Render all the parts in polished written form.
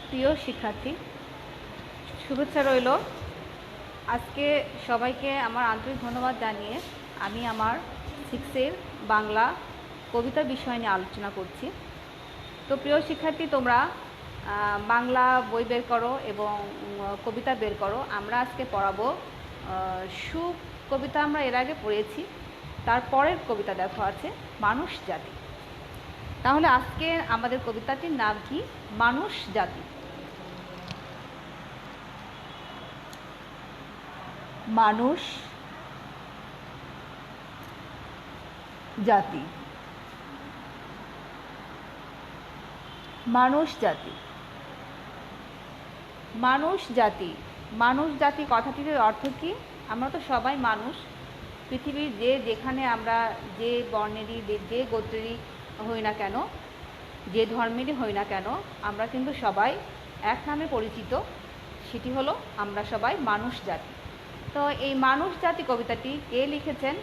প্রিয় শিক্ষার্থী, শুভেচ্ছা রইল। আজকে সবাইকে আমার আন্তরিক ধন্যবাদ জানিয়ে আমি আমার 6 বাংলা কবিতা বিষয় নিয়ে আলোচনা করছি। তো প্রিয় শিক্ষার্থী, তোমরা বাংলা বই বের করো এবং কবিতা বের করো। আমরা আজকে পড়াবো সুখ কবিতা। আমরা এর আগে পড়েছি। তারপরের কবিতা দেখো আছে মানুষ জাতি। তাহলে আজকে আমাদের কবিতাটির নাম কি? মানুষ জাতি। মানুষ জাতি। মানুষ জাতি। মানুষ জাতি। মানুষ জাতি কথাটির অর্থ কি? আমরা তো সবাই মানুষ। পৃথিবীর যেখানে আমরা যে বর্ণেরই যে গোত্রেরই হই না কেন, যে ধর্মেরই হই না কেন, আমরা কিন্তু সবাই এক নামে পরিচিত। সেটি হলো আমরা সবাই মানুষ জাতি। তো এই মানুষ জাতি কবিতাটি কে লিখেছেন?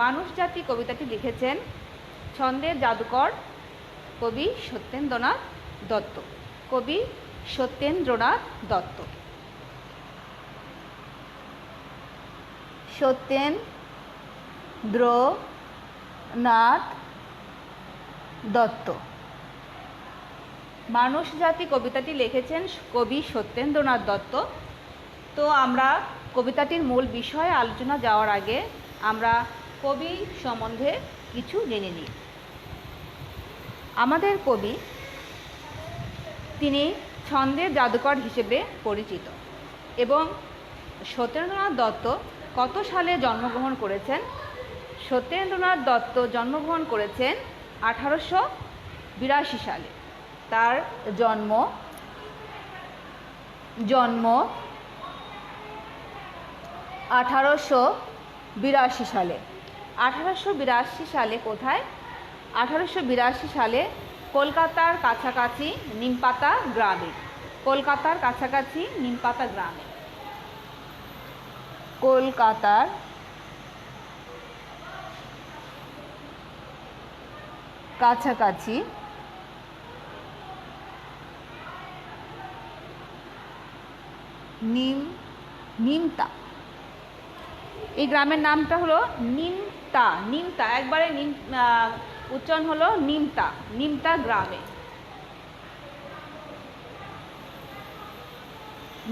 মানুষ জাতি কবিতাটি লিখেছেন ছন্দের জাদুকর কবি সত্যেন্দ্রনাথ দত্ত। কবি সত্যেন্দ্রনাথ দত্ত। সত্যেন্দ্রনাথ দত্ত মানুষ জাতি কবিতাটি লিখেছেন কবি সত্যেন্দ্রনাথ দত্ত। তো আমরা কবিতাটির মূল বিষয়ে আলোচনা যাওয়ার আগে আমরা কবি সম্বন্ধে কিছু জেনে নিই। আমাদের কবি, তিনি ছন্দের জাদুকর হিসেবে পরিচিত। এবং সত্যেন্দ্রনাথ দত্ত কত সালে জন্মগ্রহণ করেছেন? সত্যেন্দ্রনাথ দত্ত জন্মগ্রহণ করেছেন 1882 সালে। তার জন্ম 1882 সালে। 1882 সালে কোথায়? 1882 সালে কলকাতার কাছাকাছি নিমপাতা গ্রামে। কলকাতার কাছাকাছি নিমপাতা গ্রামে। কলকাতার কাছাকাছি নিমতা। এই গ্রামের নামটা হলো নিমতা। নিমতা একবারে উচ্চারণ হলো নিমতা। নিমতা গ্রামে।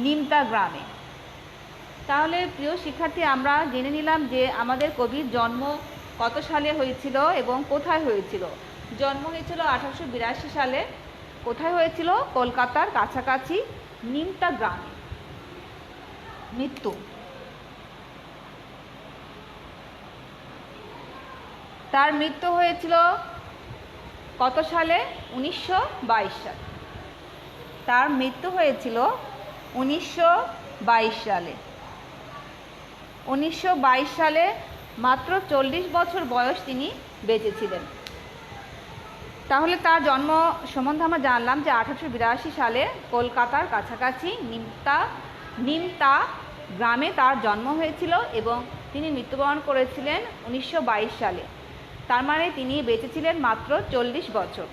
নিমতা গ্রামে। তাহলে প্রিয় শিক্ষার্থী, আমরা জেনে নিলাম যে আমাদের কবির জন্ম কত সালে হয়েছিল এবং কোথায় হয়েছিল। জন্ম হয়েছিল 1882 সালে। কোথায় হয়েছিল? কলকাতার কাছাকাছি নিমতা গ্রামে। মৃত্যু তার মৃত্যু হয়েছিল কত সালে? 1922 সালে। তার মৃত্যু হয়েছিল 1922 সালে। 1922 সালে মাত্র 40 বছর বয়স তিনি বেঁচে ছিলেন। তাহলে তার জন্ম সম্বন্ধে আমরা জানলাম যে 1882 সালে কলকাতার কাছাকাছি নিমতা গ্রামে তার জন্ম হয়েছিল এবং তিনি মৃত্যুবরণ করেছিলেন 1922 সালে। তার মানে তিনি বেঁচেছিলেন মাত্র 40 বছর।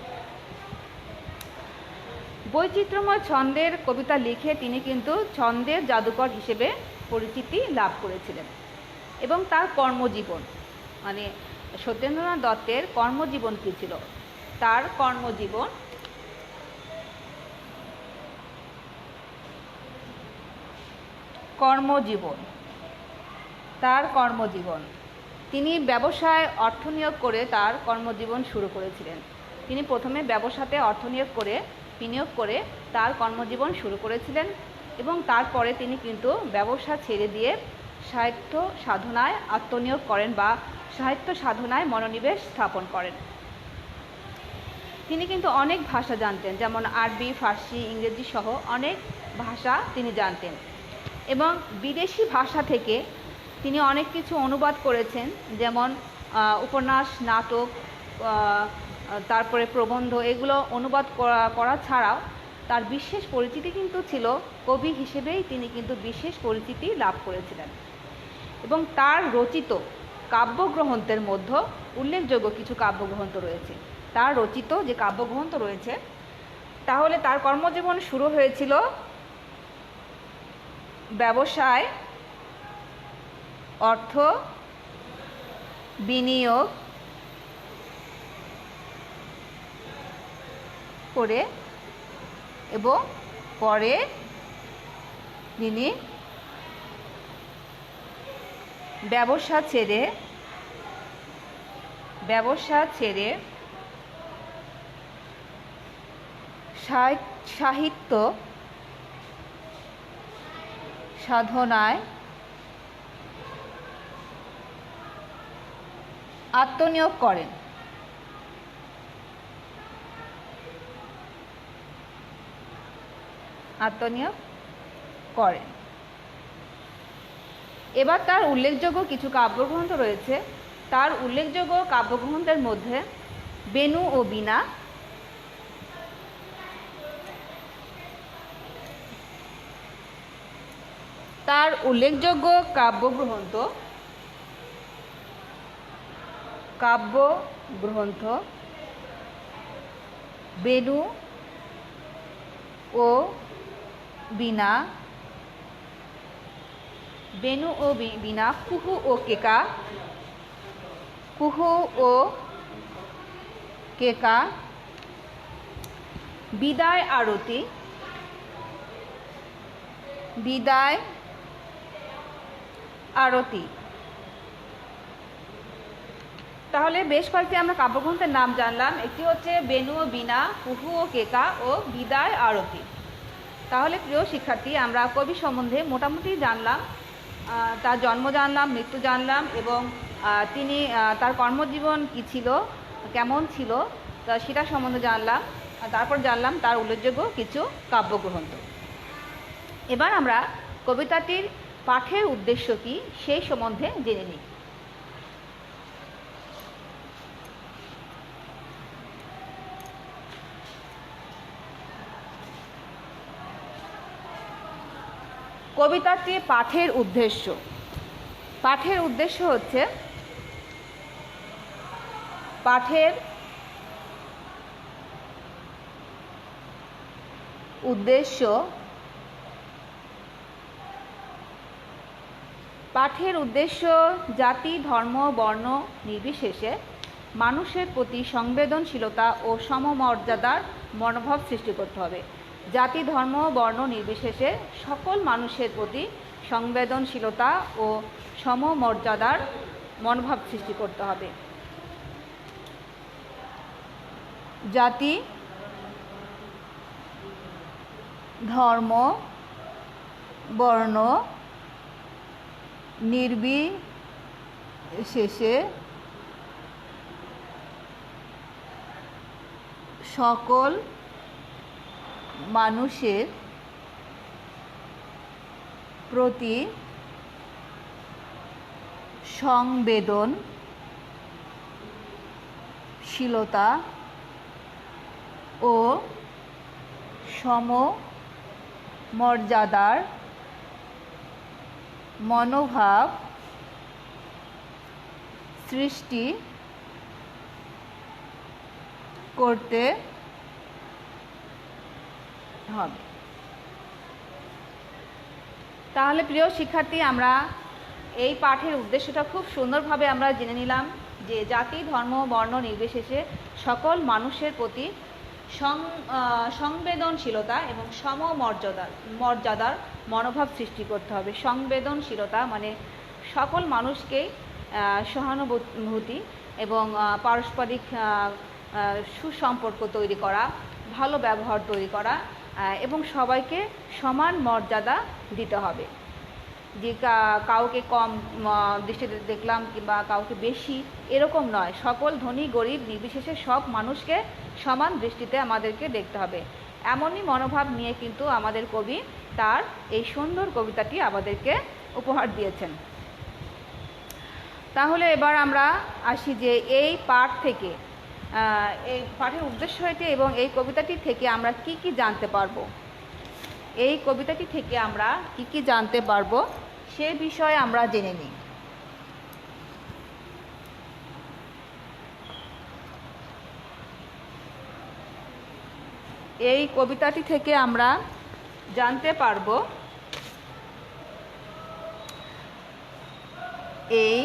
বৈচিত্র্যময় ছন্দের কবিতা লিখে তিনি কিন্তু ছন্দের জাদুকর হিসেবে পরিচিতি লাভ করেছিলেন। এবং তার কর্মজীবন, মানে সত্যেন্দ্রনাথ দত্তের কর্মজীবন কী ছিল? তার কর্মজীবন তিনি ব্যবসায় অর্থ নিয়োগ করে তার কর্মজীবন শুরু করেছিলেন। তিনি প্রথমে ব্যবসাতে অর্থ বিনিয়োগ করে তার কর্মজীবন শুরু করেছিলেন এবং তারপরে তিনি কিন্তু ব্যবসা ছেড়ে দিয়ে সাহিত্য সাধনায় আত্মনিয়োগ করেন বা সাহিত্য সাধনায় মনোনিবেশ স্থাপন করেন। তিনি কিন্তু অনেক ভাষা জানতেন, যেমন আরবি, ফার্সি, ইংরেজি সহ অনেক ভাষা তিনি জানতেন। এবং বিদেশি ভাষা থেকে তিনি অনেক কিছু অনুবাদ করেছেন, যেমন উপন্যাস, নাটক, তারপরে প্রবন্ধ, এগুলো অনুবাদ করা ছাড়াও তার বিশেষ পরিচিতি কিন্তু ছিল। কবি হিসেবেই তিনি কিন্তু বিশেষ পরিচিতি লাভ করেছিলেন। এবং তার রচিত কাব্যগ্রন্থের মধ্যে উল্লেখযোগ্য কিছু কাব্যগ্রন্থ রয়েছে। তার রচিত যে কাব্যগ্রন্থ রয়েছে তাহলে তার কর্মজীবন শুরু হয়েছিল ব্যবসায় অর্থ বিনিয়োগ করে এবং পরে তিনি ব্যবসা ছেড়ে সাহিত্য সাধনায় আত্মনিয়োগ করেন। এবার তার উল্লেখযোগ্য কিছু কাব্যগ্রন্থ রয়েছে। তার উল্লেখযোগ্য কাব্যগ্রন্থের মধ্যে বেণু ও বীণা, তার উল্লেখযোগ্য কাব্যগ্রন্থ বেণু ও বীণা, কুহু ও কেকা, বিদায় আরতি। তাহলে বেশ কয়েকটি আমরা কাব্যগ্রন্থের নাম জানলাম। একটি হচ্ছে বেণু ও বীণা, কুহু ও কেকা ও বিদায় আরতি। তাহলে প্রিয় শিক্ষার্থী, আমরা কবি সম্বন্ধে মোটামুটি জানলাম, তার জন্ম জানলাম, মৃত্যু জানলাম এবং তিনি তার কর্মজীবন কী ছিল, কেমন ছিল তা সেটা সম্বন্ধে জানলাম। তারপর জানলাম তার উল্লেখযোগ্য কিছু কাব্যগ্রন্থ। এবার আমরা কবিতাটির পাঠের উদ্দেশ্য কী সেই সম্বন্ধে জেনে নিই। কবিতাটি পাঠের উদ্দেশ্য হচ্ছে পাঠের উদ্দেশ্য জাতি ধর্ম বর্ণ নির্বিশেষে মানুষের প্রতি সংবেদনশীলতা ও সমমর্যাদার মনোভাব সৃষ্টি করতে হবে। জাতি ধর্ম বর্ণ নির্বিশেষে সকল মানুষের প্রতি সংবেদনশীলতা ও সমমর্যাদার মনোভাব সৃষ্টি করতে হবে। জাতি ধর্ম বর্ণ নির্বিশেষে সকল মানুষের প্রতি সংবেদনশীলতা ও সমমর্যাদার মনোভাব সৃষ্টি করতে হবে। তাহলে প্রিয় শিক্ষার্থী, আমরা এই পাঠের উদ্দেশ্যটা খুব সুন্দরভাবে আমরা জেনে নিলাম যে জাতি ধর্ম বর্ণ নির্বিশেষে সকল মানুষের প্রতি সংবেদনশীলতা এবং সমমর্যাদার মনোভাব সৃষ্টি করতে হবে। সংবেদনশীলতা মানে সকল মানুষকেই সহানুভূতি এবং পারস্পরিক সুসম্পর্ক তৈরি করা, ভালো ব্যবহার তৈরি করা এবং সবাইকে সমান মর্যাদা দিতে হবে। যে কাউকে কম দৃষ্টিতে দেখলাম কিংবা কাউকে বেশি, এরকম নয়। সকল ধনী গরিব নির্বিশেষে সব মানুষকে সমান দৃষ্টিতে আমাদেরকে দেখতে হবে। এমনই মনোভাব নিয়ে কিন্তু আমাদের কবি তার এই সুন্দর কবিতাটি আমাদেরকে উপহার দিয়েছেন। তাহলে এবার আমরা আসি যে এই পাঠ থেকে, এই পাঠের উদ্দেশ্য এটি এবং এই কবিতাটি থেকে আমরা কি কি জানতে পারবো, সে বিষয়ে আমরা জেনে নিই। এই কবিতাটি থেকে আমরা জানতে পারব এই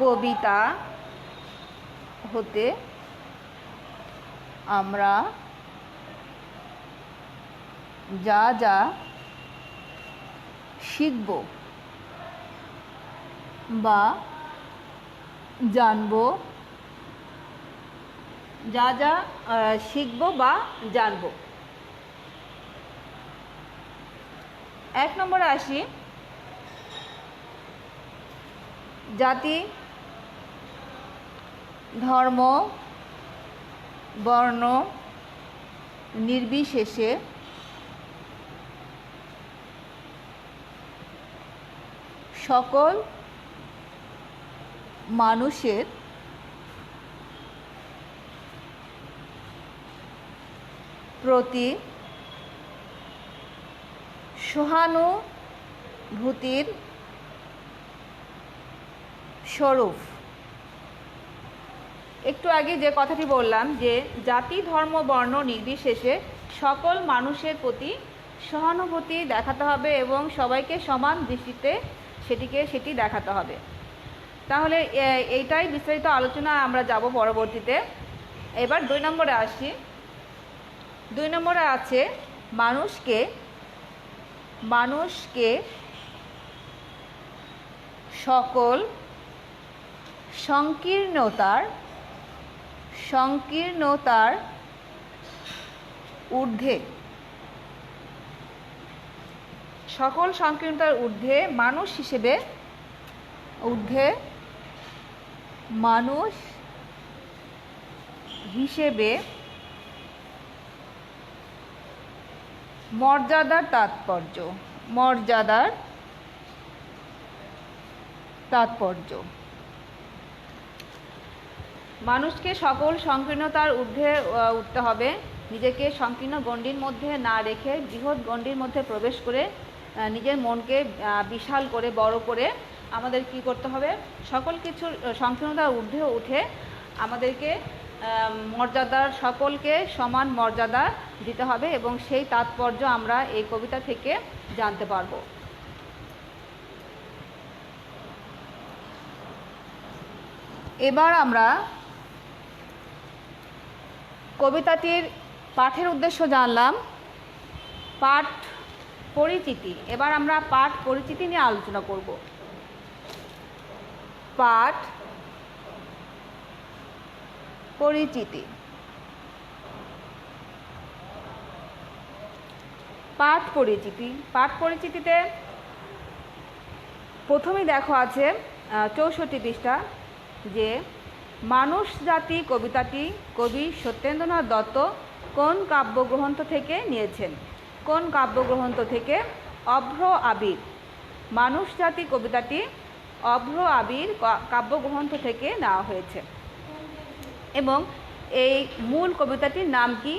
কবিতা হতে আমরা যা যা শিখব বা জানব, যা যা শিখব বা জানব। 1 নম্বরে আসি, জাতি, ধর্ম, বর্ণ নির্বিশেষে সকল মানুষের প্রতি সহানুভূতির স্বরূপ। একটু আগে যে কথাটি বললাম যে জাতি, ধর্ম, বর্ণ নির্বিশেষে সকল মানুষের প্রতি সহানুভূতি দেখাতে হবে এবং সবাইকে সমান দৃষ্টিতে সেটি দেখাতে হবে। তাহলে এইটাই বিস্তারিত আলোচনা আমরা যাব পরবর্তীতে। এবার 2 নম্বরে আসি। 2 নম্বরে আছে মানুষকে সকল সংকীর্ণতার ঊর্ধ্বে মানুষ হিসেবে মর্যাদার তাৎপর্য মানুষকে সকল সংকীর্ণতার ঊর্ধ্বে উঠতে হবে। নিজেকে সংকীর্ণ গণ্ডির মধ্যে না রেখে বৃহৎ গণ্ডির মধ্যে প্রবেশ করে নিজের মনকে বিশাল করে, বড় করে আমাদের কি করতে হবে, সকল কিছুর সংকীর্ণতার ঊর্ধ্বে উঠে আমাদেরকে সকলকে সমান মর্যাদা দিতে হবে এবং সেই তাৎপর্য আমরা এই কবিতা থেকে জানতে পারব। এবার আমরা কবিতাটির পাঠের উদ্দেশ্য জানলাম। পাঠ পরিচিতি। এবার আমরা পাঠ পরিচিতি নিয়ে আলোচনা করব। পাঠ পরিচিতি। পাঠ পরিচিতিতে প্রথমেই দেখো আছে 64 পৃষ্ঠা যে মানুষ জাতি কবিতাটি কবি সত্যেন্দ্রনাথ দত্ত কোন কাব্যগ্রন্থ থেকে নিয়েছেন? কোন কাব্যগ্রন্থ থেকে? অভ্র আবির। মানুষ জাতি কবিতাটি অভ্র আবির কাব্যগ্রন্থ থেকে নেওয়া হয়েছে। এবং এই মূল কবিতাটির নাম কি?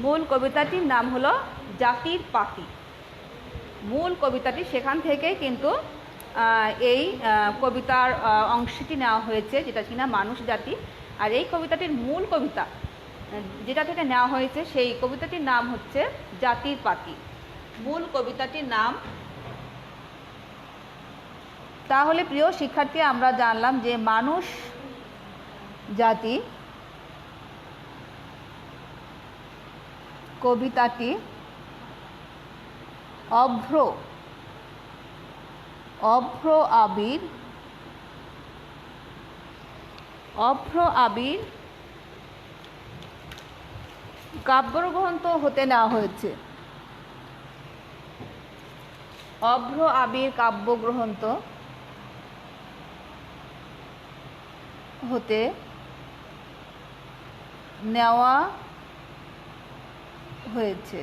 মূল কবিতাটির নাম হলো জাতির পাতি। মূল কবিতাটি সেখান থেকেই কিন্তু এই কবিতার অংশটি নেওয়া হয়েছে, যেটা কিনা মানুষ জাতি। আর এই কবিতাটির মূল কবিতা যেটা থেকে নেওয়া হয়েছে সেই কবিতাটির নাম হচ্ছে জাতির পাতি। মূল কবিতাটির নাম। তাহলে প্রিয় শিক্ষার্থী, আমরা জানলাম যে মানুষ জাতি কবিতাটি অভ্র আবির কাব্যগ্রন্থ হতে নেওয়া হয়েছে। অভ্র আবির কাব্যগ্রন্থ হতে নেওয়া হয়েছে।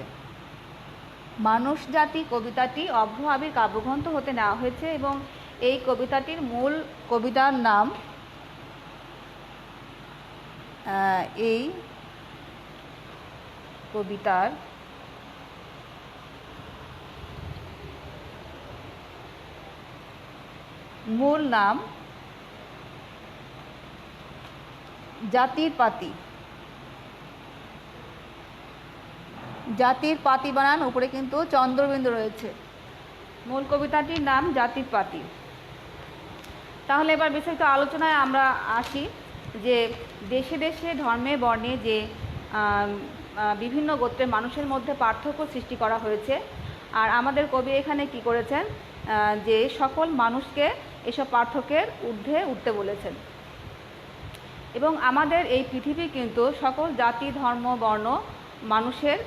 মানুষ জাতি কবিতাটি অভ্র আবির কাব্যগ্রন্থ হতে নেওয়া হয়েছে এবং এই কবিতাটির মূল কবিতার নাম এই কবিতার মূল নাম জাতির পাতি। জাতির পাতি বানান, উপরে কিন্তু চন্দ্রবিন্দু রয়েছে। মূল কবিতাটির নাম জাতির পাতি। তাহলে এবার বিস্তারিত আলোচনায় আমরা আসি যে দেশে দেশে ধর্মে বর্ণে যে বিভিন্ন গোত্রের মানুষের মধ্যে পার্থক্য সৃষ্টি করা হয়েছে, আর আমাদের কবি এখানে কি করেছেন, যে সকল মানুষকে এসব পার্থক্যের ঊর্ধ্বে উঠতে বলেছেন। এবং আমাদের এই পৃথিবী কিন্তু সকল জাতি ধর্ম বর্ণ মানুষের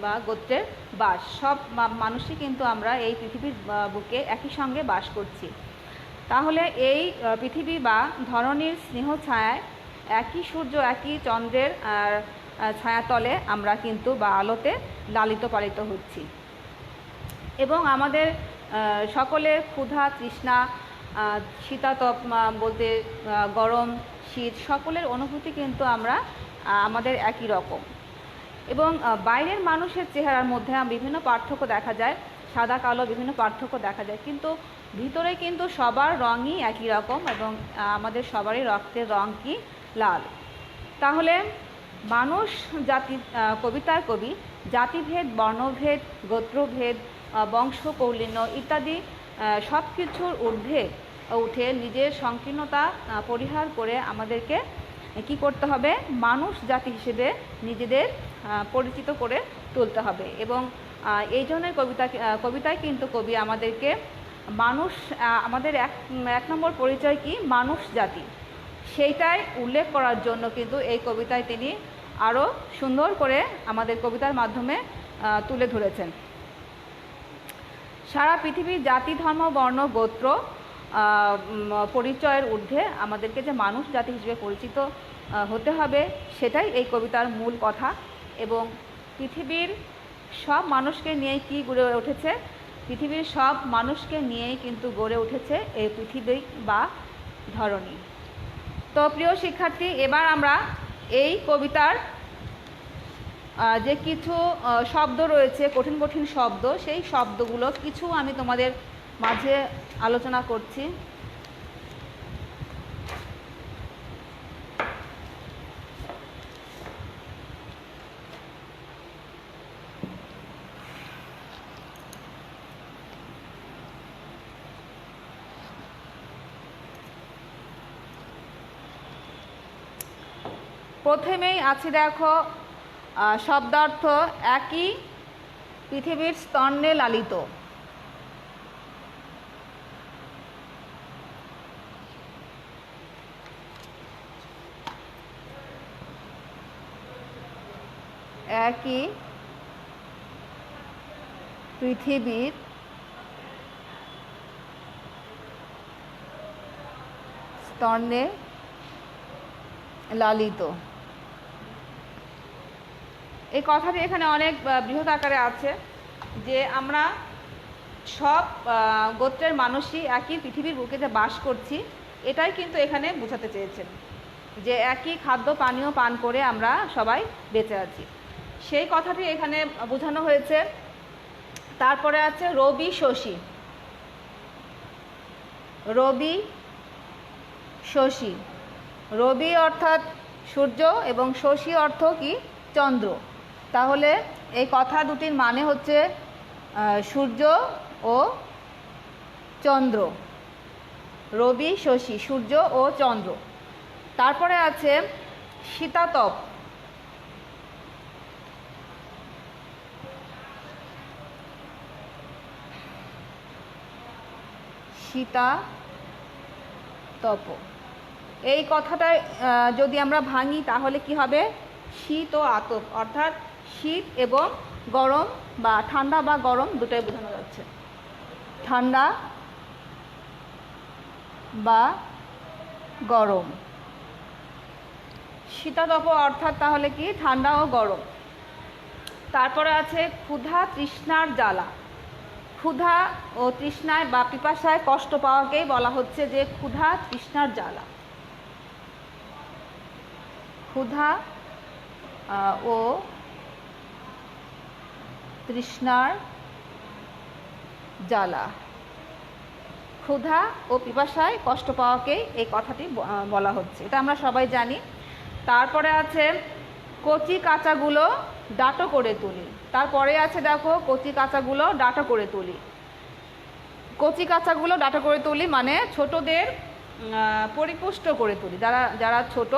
বা গোত্রের বাস, সব মানুষই কিন্তু আমরা এই পৃথিবীর বুকে একই সঙ্গে বাস করছি। তাহলে এই পৃথিবী বা ধরণীর স্নেহ ছায়ায় একই সূর্য একই চন্দ্রের ছায়াতলে আমরা কিন্তু বা আলোতে লালিত পালিত হচ্ছি। এবং আমাদের সকলের ক্ষুধা তৃষ্ণা শীতাতপ বলতে গরম শীত সকলের অনুভূতি কিন্তু আমাদের একই রকম। এবং বাইরের মানুষের চেহারার মধ্যে বিভিন্ন পার্থক্য দেখা যায়, সাদা কালো বিভিন্ন পার্থক্য দেখা যায়, কিন্তু ভিতরে কিন্তু সবার রঙই একই রকম এবং আমাদের সবারই রক্তের রং কি লাল। তাহলে মানুষ জাতি কবিতার কবি জাতিভেদ বর্ণভেদ গোত্রভেদ বংশ কৌলীন্য ইত্যাদি সব কিছুর ঊর্ধ্বে উঠে নিজের সংকীর্ণতা পরিহার করে আমাদেরকে কি করতে হবে, মানুষ জাতি হিসেবে নিজেদের পরিচিত করে তুলতে হবে। এবং এই জন্যই কবিতায় কিন্তু কবি আমাদেরকে মানুষ, আমাদের এক নম্বর পরিচয় কি মানুষ জাতি, সেইটাই উল্লেখ করার জন্য কিন্তু এই কবিতায় তিনি আরও সুন্দর করে আমাদের কবিতার মাধ্যমে তুলে ধরেছেন। সারা পৃথিবীর জাতি ধর্ম বর্ণ গোত্র পরিচয়ের ঊর্ধ্বে আমাদেরকে যে মানুষ জাতি হিসেবে পরিচিত হতে হবে, সেটাই এই কবিতার মূল কথা। এবং পৃথিবীর সব মানুষকে নিয়েই কি গড়ে উঠেছে, পৃথিবীর সব মানুষকে নিয়েই কিন্তু গড়ে উঠেছে এই পৃথিবী বা ধরণী। তো প্রিয় শিক্ষার্থী, এবার আমরা এই কবিতার যে কিছু শব্দ রয়েছে, কঠিন কঠিন শব্দ, সেই শব্দগুলো কিছু আমি তোমাদের মাঝে আলোচনা করছি। প্রথমেই আছে দেখো শব্দার্থ একই পৃথিবীর স্তন্যে লালিত। একই পৃথিবীর স্তন্যে লালিত, এই কথাটি এখানে অনেক বৃহৎ আকারে আছে যে আমরা সব গোত্রের মানুষই একই পৃথিবীর বুকে যে বাস করছি, এটাই কিন্তু এখানে বোঝাতে চেয়েছেন যে একই খাদ্য পানীয় পান করে আমরা সবাই বেঁচে আছি, সেই কথাটি এখানে বোঝানো হয়েছে। তারপরে আছে রবি শশী। রবি শশী, রবি অর্থাৎ সূর্য এবং শশী অর্থ কি চন্দ্র। তাহলে এই কথা দুটির মানে হচ্ছে সূর্য ও চন্দ্র, রবি শশী সূর্য ও চন্দ্র। তারপরে আছে শীতাতপ। শীতাতপ, এই কথাটা যদি আমরা ভাঙি তাহলে কি হবে, শীত ও আতপ, অর্থাৎ শীত এবং গরম বা ঠান্ডা বা গরম দুটোই বোঝানো যাচ্ছে। ঠান্ডা বা গরম, শীতাতপ অর্থাৎ তাহলে কি ঠান্ডা ও গরম। তারপরে আছে ক্ষুধা তৃষ্ণার জ্বালা। ক্ষুধা ও তৃষ্ণায় বা পিপাসায় কষ্ট পাওয়াকেই বলা হচ্ছে যে ক্ষুধা তৃষ্ণার জ্বালা। ক্ষুধা ও তৃষ্ণার জ্বালা, ক্ষুধা ও পিপাসায় কষ্ট পাওয়াকেই এই কথাটি বলা হচ্ছে, এটা আমরা সবাই জানি। তারপরে আছে কচি কাঁচাগুলো ডাঁটো করে তুলি। তারপরে আছে দেখো কচি কাঁচাগুলো ডাঁটো করে তুলি। কচি কাঁচাগুলো ডাঁটো করে তুলি মানে ছোটদের পরিপুষ্ট করে তুলি। যারা যারা ছোট,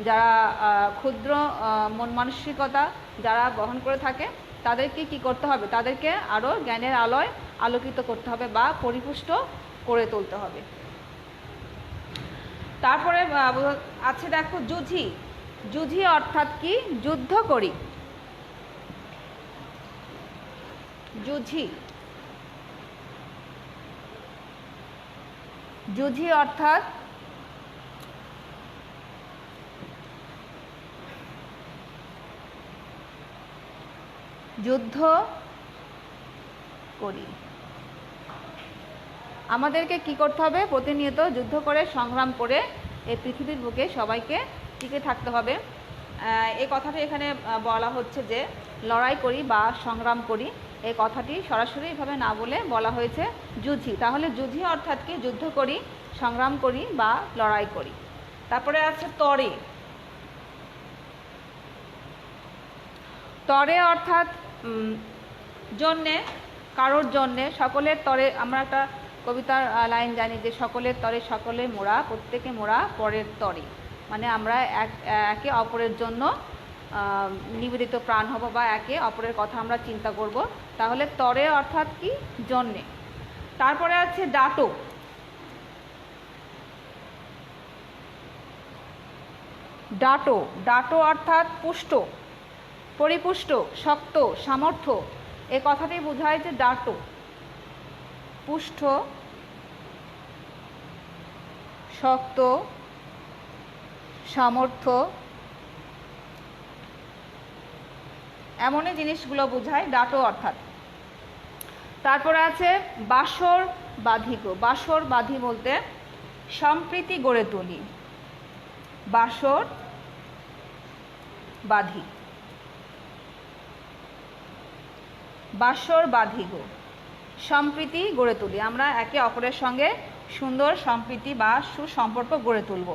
যারা ক্ষুদ্র মন মানসিকতা যারা বহন করে থাকে, তাদেরকে কি করতে হবে? তাদেরকে আরও জ্ঞানের আলোয় আলোকিত করতে হবে বা পরিপুষ্ট করে তুলতে হবে। তারপরে আছে দেখো যুঝি। যুঝি অর্থাৎ কি? যুদ্ধ করি। যুঝি, যুঝি অর্থাৎ যুদ্ধ করি। আমাদেরকে কি করতে হবে? প্রতিনিয়ত যুদ্ধ করে সংগ্রাম করে এই পৃথিবীর বুকে সবাইকে টিকে থাকতে হবে। এই কথাটি এখানে বলা হচ্ছে যে লড়াই করি বা সংগ্রাম করি, এই কথাটি সরাসরি এভাবে না বলে বলা হয়েছে যুঝি। তাহলে যুঝি অর্থাৎ কি? যুদ্ধ করি, সংগ্রাম করি বা লড়াই করি। তারপরে আছে তরে। তরে অর্থাৎ জন্যে, কারোর জন্যে, সকলের তরে। আমরা একটা কবিতার লাইন জানি যে সকলের তরে সকলে মোরা, প্রত্যেকে মোরা পরের তরে। মানে আমরা একে অপরের জন্য নিবেদিত প্রাণ হব বা একে অপরের কথা আমরা চিন্তা করব। তাহলে তরে অর্থাৎ কি? জন্যে। তারপরে আছে ডাঁটো। ডাঁটো, ডাঁটো অর্থাৎ পুষ্ট, পরিপুষ্ট, শক্ত, সামর্থ্য। এ কথাটি বোঝায় যে ডাঁটো, পুষ্ট, শক্ত, সামর্থ্য, এমনই জিনিসগুলো বোঝায় ডাঁটো অর্থাৎ। তারপরে আছে বাসর বাঁধিক। বাসর বাঁধি বলতে সম্প্রীতি গড়ে তুলি। বাসর বাঁধি, বাসর বাঁধিগ, সম্প্রীতি গড়ে তুলি। আমরা একে অপরের সঙ্গে সুন্দর সম্প্রীতি বা সুসম্পর্ক গড়ে তুলব।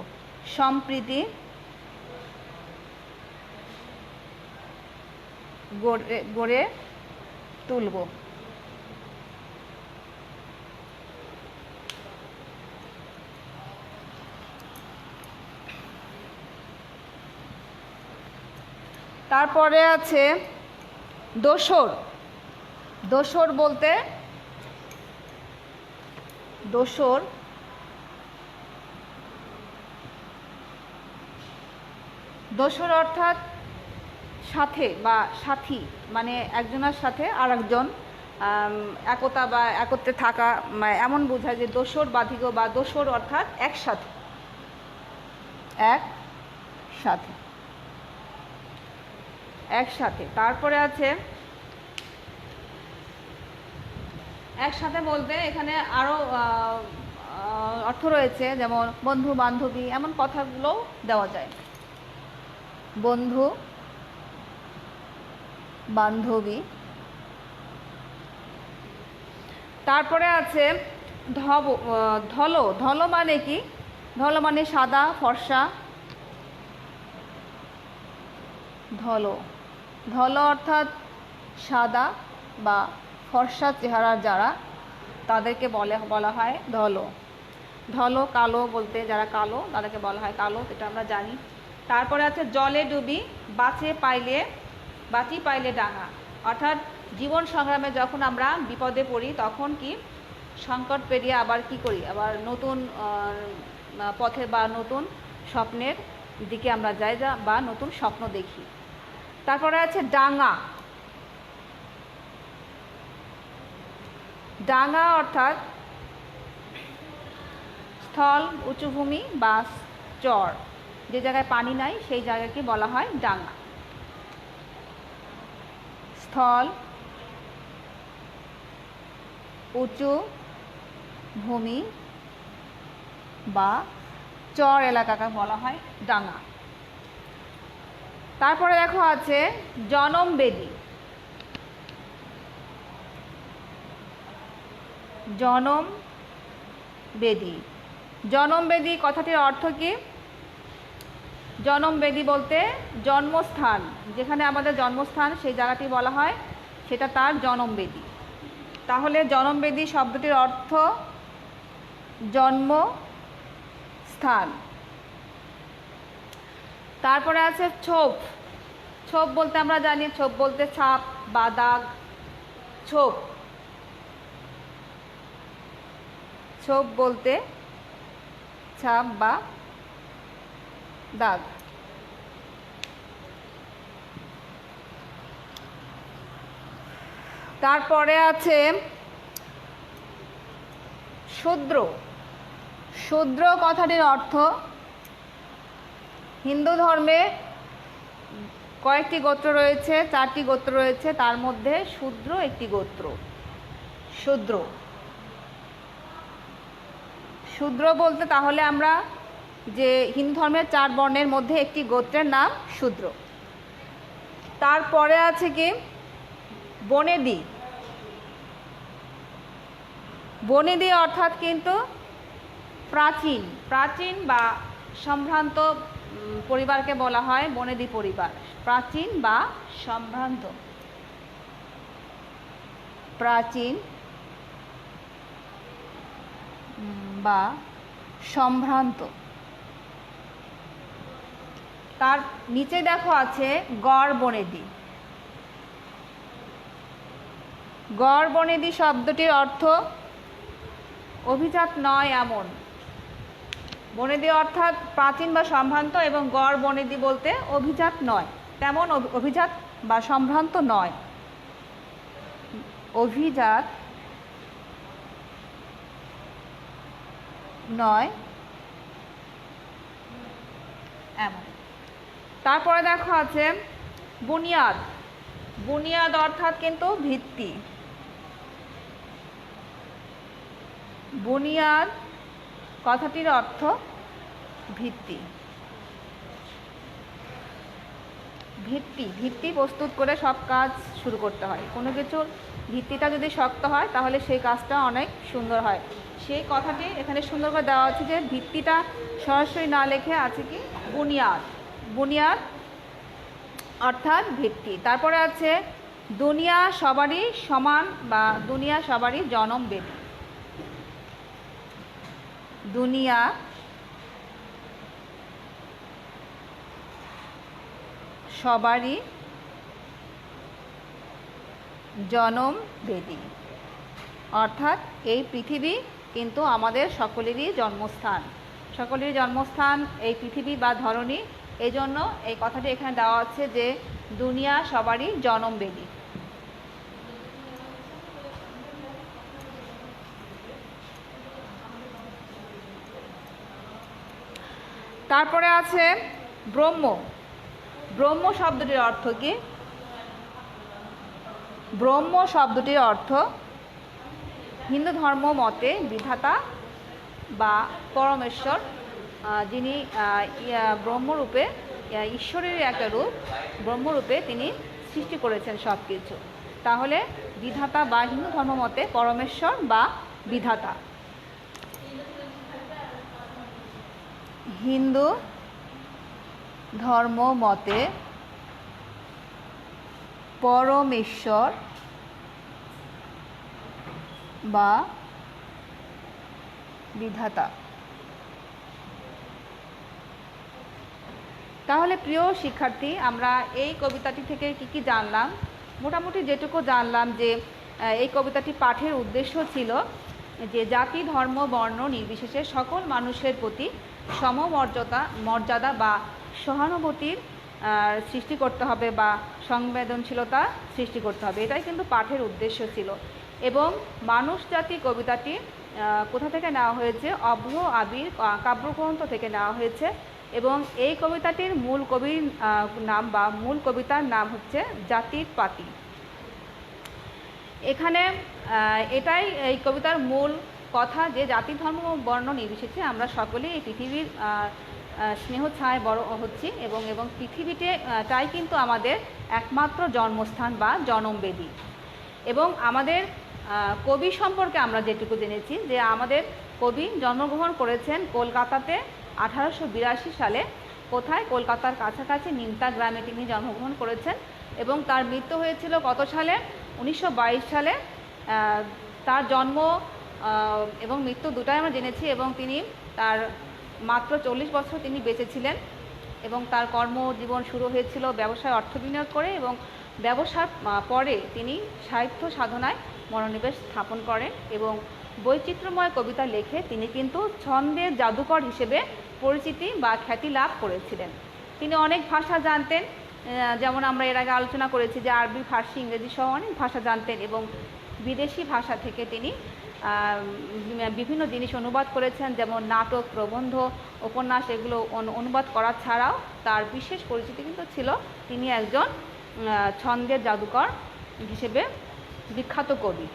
সম্প্রীতি গড়ে তুলব। তারপরে আছে দোসর। দোসর বলতে দোসর দোসর অর্থাৎ সাথে বা সাথী, মানে একজনের সাথে আর একজন একতা বা একত্রে থাকা, এমন বোঝায় যে দোসর বাঁধিগ বা দোসর অর্থাৎ একসাথে, একসাথে, একসাথে। তারপরে আছে একসাথে বলতে এখানে আরও অর্থ রয়েছে, যেমন বন্ধু বান্ধবী, এমন কথাগুলোও দেওয়া যায়। বন্ধু বান্ধবী। তারপরে আছে ধলো। ধলো মানে কি? ধলো মানে সাদা, ফর্সা। ধলো, ধলো অর্থাৎ সাদা বা ফর্সা চেহারার যারা, তাদেরকে বলা হয় ধলো। ধলো কালো বলতে, যারা কালো তাদেরকে বলা হয় কালো, এটা আমরা জানি। তারপরে আছে জলে ডুবি, বাঁচি পাইলে ডাঙা। অর্থাৎ জীবন সংগ্রামে যখন আমরা বিপদে পড়ি তখন কি সংকট পেরিয়ে আবার কি করি? আবার নতুন পথে বা নতুন স্বপ্নের দিকে আমরা যাই বা নতুন স্বপ্ন দেখি। তারপরে আছে ডাঙা। ডাঙা অর্থাৎ স্থল, উঁচুভূমি বা চর, যে জায়গায় পানি নাই সেই জায়গাকে বলা হয় ডাঙা। স্থল, উঁচু ভূমি বা চর এলাকাকে বলা হয় ডাঙা। তারপরে দেখো আছে জনমবেদী। জনমবেদী, জনমবেদী কথাটির অর্থ কি? জনমবেদী বলতে জন্মস্থান, যেখানে আমাদের জন্মস্থান সেই জায়গাটি বলা হয়, সেটা তার জনমবেদী। তাহলে জনমবেদী শব্দটির অর্থ জন্মস্থান। তারপরে আছে ছোপ। ছোপ বলতে আমরা জানি, ছোপ বলতে ছাপ বা দাগ। ছোপ, ছোপ বলতে ছাপ বা দাগ। তারপরে আছে শূদ্র। শূদ্র কথাটির অর্থ, হিন্দু ধর্মে কয়েকটি গোত্র রয়েছে, 4টি গোত্র রয়েছে, তার মধ্যে শূদ্র একটি গোত্র। শূদ্র, শূদ্র বলতে তাহলে আমরা যে হিন্দু ধর্মের 4 বর্ণের মধ্যে একটি গোত্রের নাম শূদ্র। তারপরে আছে কি বনেদি। বনেদি অর্থাৎ কিন্তু প্রাচীন, প্রাচীন বা সম্ভ্রান্ত পরিবারকে বলা হয় বনেদি পরিবার। প্রাচীন বা সম্ভ্রান্ত, প্রাচীন বা সম্ভ্রান্ত। তার নিচে দেখো আছে গড় বনেদি। গড় বনেদি শব্দটির অর্থ অভিজাত নয় এমন। বনেদি অর্থাৎ প্রাচীন বা সম্ভ্রান্ত, এবং গড় বনেদি বলতে অভিজাত নয় তেমন, অভিজাত বা সম্ভ্রান্ত নয়, অভিজাত নয় এমন। তারপরে দেখো আছে বুনিয়াদ। বুনিয়াদ অর্থাৎ কিন্তু ভিত্তি। বুনিয়াদ কথাটির অর্থ ভিত্তি। ভিত্তি, ভিত্তি প্রস্তুত করে সব কাজ শুরু করতে হয়। কোনো কিছুর ভিত্তিটা যদি শক্ত হয় তাহলে সেই কাজটা অনেক সুন্দর হয়। সেই কথাটি এখানে সুন্দর করে দেওয়া আছে যে ভিত্তিটা সরাসরি না লিখে আছে কি বুনিয়াদ। বুনিয়াদ অর্থাৎ ভিত্তি। তারপরে আছে দুনিয়া সবারই সমান বা দুনিয়া সবারই জনমবেদী। দুনিয়া সবারই জনমবেদী, অর্থাৎ এই পৃথিবী কিন্তু আমাদের সকলেরই জন্মস্থান। সকলেরই জন্মস্থান এই পৃথিবী বা ধরনী। এই জন্য এই কথাটি এখানে দেওয়া আছে যে দুনিয়া সবারই জনমবেদী। তারপরে আছে ব্রহ্ম। ব্রহ্ম শব্দটির অর্থ কি? ব্রহ্ম শব্দটির অর্থ হিন্দু ধর্ম মতে বিধাতা বা পরমেশ্বর, যিনি ব্রহ্মরূপে, ঈশ্বরের একটা রূপ, ব্রহ্মরূপে তিনি সৃষ্টি করেছেন সব কিছু। তাহলে বিধাতা বা হিন্দু ধর্ম মতে পরমেশ্বর বা বিধাতা। হিন্দু ধর্ম মতে পরমেশ্বর বা বিধাতা। তাহলে প্রিয় শিক্ষার্থী, আমরা এই কবিতাটি থেকে কি জানলাম? মোটামুটি যেটুকু জানলাম যে এই কবিতাটি পাঠের উদ্দেশ্য ছিল যে জাতি ধর্ম বর্ণ নির্বিশেষে সকল মানুষের প্রতি মর্যাদা বা সহানুভূতির সৃষ্টি করতে হবে বা সংবেদনশীলতা সৃষ্টি করতে হবে, এটাই কিন্তু পাঠের উদ্দেশ্য ছিল। এবং মানুষ জাতি কবিতাটি কোথা থেকে নেওয়া হয়েছে? অভ্র আবির কাব্যগ্রন্থ থেকে নেওয়া হয়েছে। এবং এই কবিতাটির মূল কবির নাম বা মূল কবিতার নাম হচ্ছে জাতির পাতি। এখানে এটাই এই কবিতার মূল কথা যে জাতি ধর্ম বর্ণ নির্বিশেষে আমরা সকলেই এই পৃথিবীর স্নেহ ছায় বড় হচ্ছি, এবং পৃথিবীটাই কিন্তু আমাদের একমাত্র জন্মস্থান বা জনমবেদী। এবং আমাদের কবি সম্পর্কে আমরা যেটুকু জেনেছি যে আমাদের কবি জন্মগ্রহণ করেছেন কলকাতাতে 1882 সালে, কোথায়? কলকাতার কাছাকাছি নিমতা গ্রামে তিনি জন্মগ্রহণ করেছেন এবং তার মৃত্যু হয়েছিল কত সালে? 1922 সালে। তার জন্ম এবং মৃত্যু দুটাই আমরা জেনেছি এবং তিনি তার মাত্র 40 বছর তিনি বেঁচে ছিলেন এবং তার কর্মজীবন শুরু হয়েছিল ব্যবসায় অর্থ বিনিয়োগ করে এবং ব্যবসার পরে তিনি সাহিত্য সাধনায় মনোনিবেশ স্থাপন করেন এবং বৈচিত্র্যময় কবিতা লেখে তিনি কিন্তু ছন্দের জাদুকর হিসেবে পরিচিতি বা খ্যাতি লাভ করেছিলেন। তিনি অনেক ভাষা জানতেন, যেমন আমরা এর আগে আলোচনা করেছি যে আরবি, ফার্সি, ইংরেজি সহ অনেক ভাষা জানতেন এবং বিদেশি ভাষা থেকে তিনি বিভিন্ন জিনিস অনুবাদ করেছেন, যেমন নাটক, প্রবন্ধ, উপন্যাস, এগুলো অনুবাদ করা ছাড়াও তার বিশেষ পরিচিতি কিন্তু ছিল তিনি একজন ছন্দের জাদুকর হিসেবে বিখ্যাত কবি।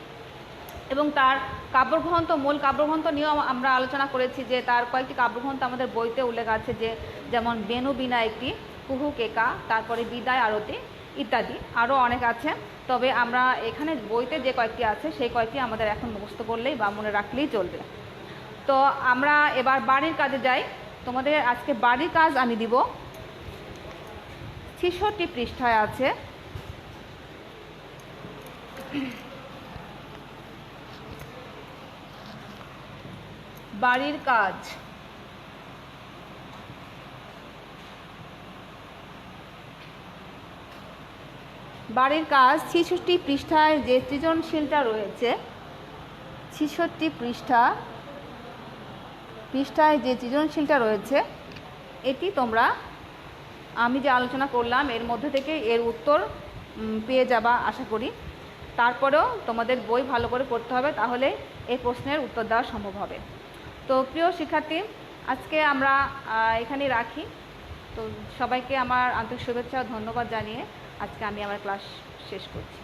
এবং তার কাব্যগ্রন্থ, মূল কাব্যগ্রন্থ নিয়েও আমরা আলোচনা করেছি যে তার কয়েকটি কাব্যগ্রন্থ আমাদের বইতে উল্লেখ আছে, যে যেমন বেনু বিনা একটি, কুহুক একা, তারপরে বিদায় আরতি ইত্যাদি, আরও অনেক আছে। তবে আমরা এখানে বইতে যে কয়েকটি আছে সেই কয়েকটি আমাদের এখন মুখস্থ করলেই বা মনে রাখলেই চলবে। তো আমরা এবার বাড়ির কাজে যাই। তোমাদের আজকে বাড়ির কাজ আমি দিব, 66 পৃষ্ঠায় আছে। বাড়ির কাজ। বাড়ির কাজ 66 পৃষ্ঠায় যে সৃজনশীলটা রয়েছে, 66 পৃষ্ঠায় যে সৃজনশীলটা রয়েছে, এটি তোমরা আমি যে আলোচনা করলাম এর মধ্যে থেকে এর উত্তর পেয়ে যাবা আশা করি। তারপরেও তোমাদের বই ভালো করে পড়তে হবে, তাহলে এই প্রশ্নের উত্তর দেওয়া সম্ভব হবে। তো প্রিয় শিক্ষার্থী, আজকে আমরা এখানেই রাখি। তো সবাইকে আমার আন্তরিক শুভেচ্ছা ও ধন্যবাদ জানিয়ে আজকে আমি আমার ক্লাস শেষ করছি।